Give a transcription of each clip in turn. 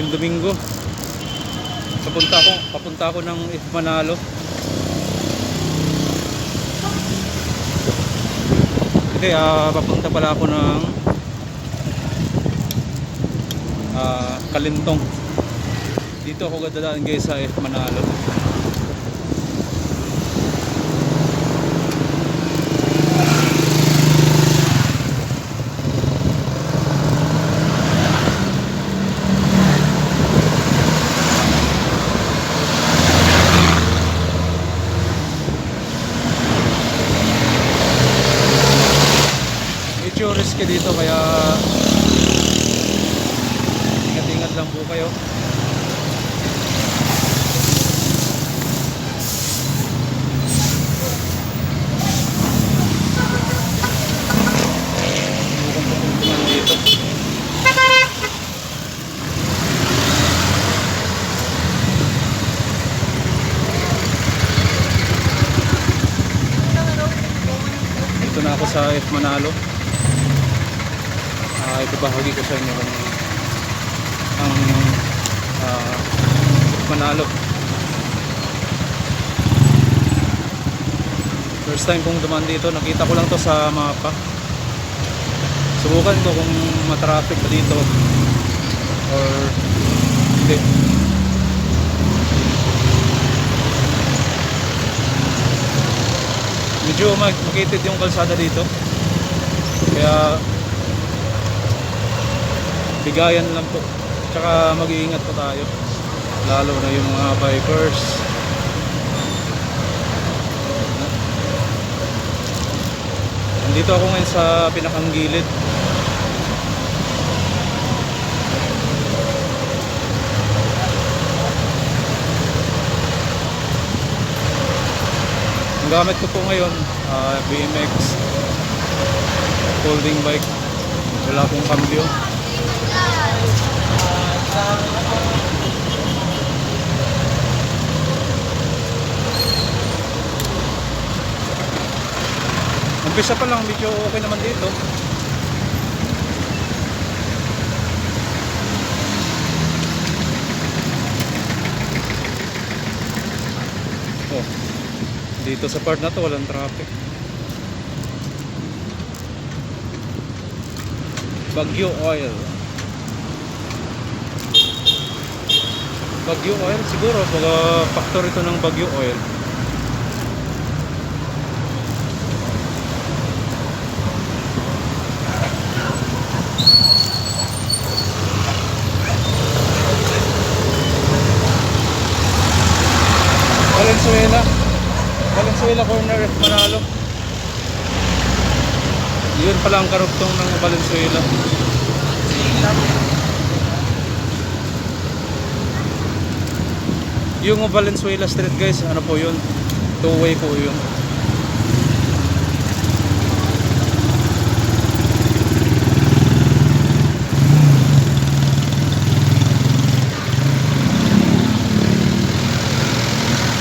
ngayong Domingo. Papunta ako ng F. Manalo. Hindi, papunta pala ako ng Kalintong. Dito ako dadaan guys sa F. Manalo. Medyo risky dito kaya ingat-ingat lang po kayo. Dito. Dito na ako sa F. Manalo. Ibabahagi ko sa inyo ang Manalo. First time kong dumaan dito, nakita ko lang to sa mapa. Subukan ko kung matraffic pa dito or hindi. Medyo makitid yung kalsada dito, kaya bigayan lang po, tsaka mag-iingat po tayo, lalo na yung mga bikers. Nandito ako ngayon sa pinakang gilid. Ang gamit ko po ngayon BMX folding bike, wala akong cambio. Umpisa pa lang, medyo okay naman dito. Oh, dito sa part na to walang traffic. Baguio Oil. Baguio Oil siguro, mga factory ito ng Baguio Oil. Valenzuela corner F. Manalo. Yun pala ang karugtong ng Valenzuela. Yung Valenzuela Street guys, ano po yun? Two-way po yun.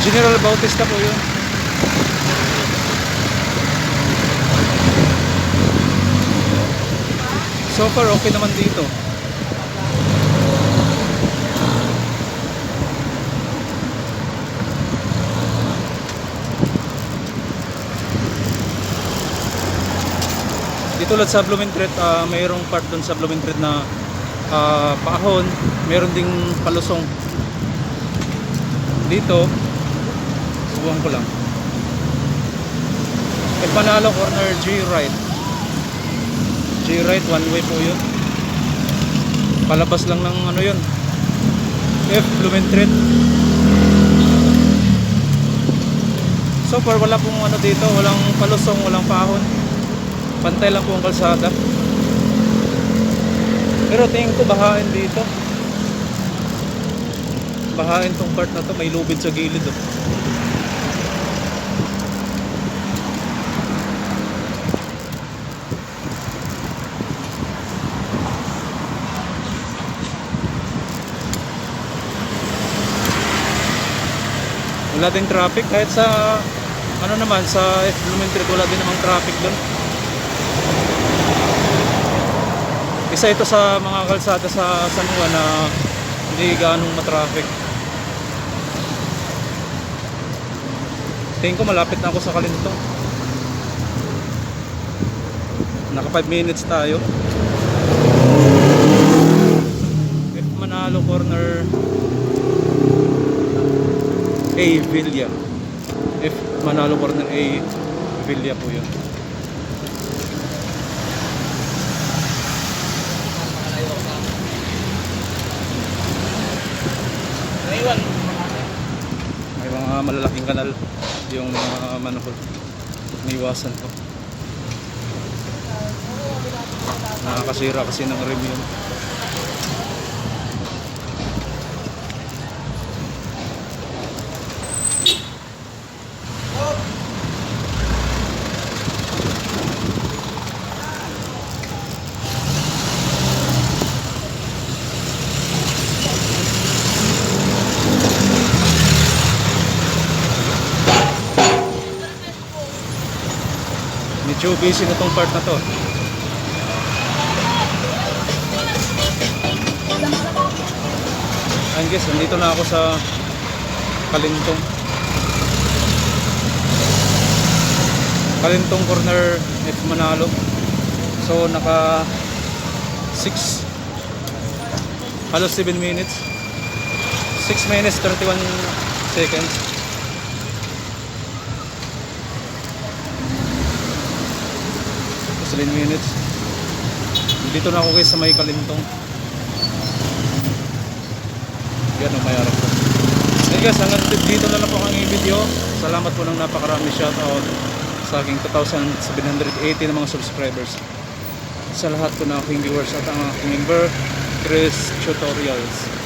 General Bautista po yun. So far okay naman dito. Dito ulit sa Blumentritt, mayroong part dun sa Blumentritt na paahon, mayroon ding palusong. Dito subukan ko lang. F. Manalo corner G right. G right, one way po yun. Palabas lang ng ano yun, F. Blumentritt. So far wala pong ano dito, walang palusong, walang paahon. Pantay lang po ang kalsada. Pero tingin ko bahain dito. Bahain tong part na to, may lubid sa gilid oh. Wala din traffic kahit sa ano naman sa F. Blumentritt, wala din namang traffic doon. Isa ito sa mga kalsada sa San Juan na Hindi ganong matraffic. Tingin ko malapit na ako sa Kalintong. Naka 5 minutes tayo. F. Manalo corner A. Villa. F. Manalo corner A. Villa po yun. May mga malalaking kanal yung mga manhole. Niiwasan ko. Nakakasira kasi ng rim yun. Medyo busy na tong part na to. Ayun guys, nandito na ako sa Kalintong. Kalintong corner F. Manalo. So naka 6 halos 7 minutes. 6 minutes 31 seconds. Tapos 7 minutes. Dito na ako guys sa may Kalintong. Yan ang may harap ko. Okay guys, hanggang dito na lang po ang video. Salamat po ng napakarami shoutout sa aking 2,780 na mga subscribers. Sa lahat po ng aking viewers at ang aking member, Chris Tutorials.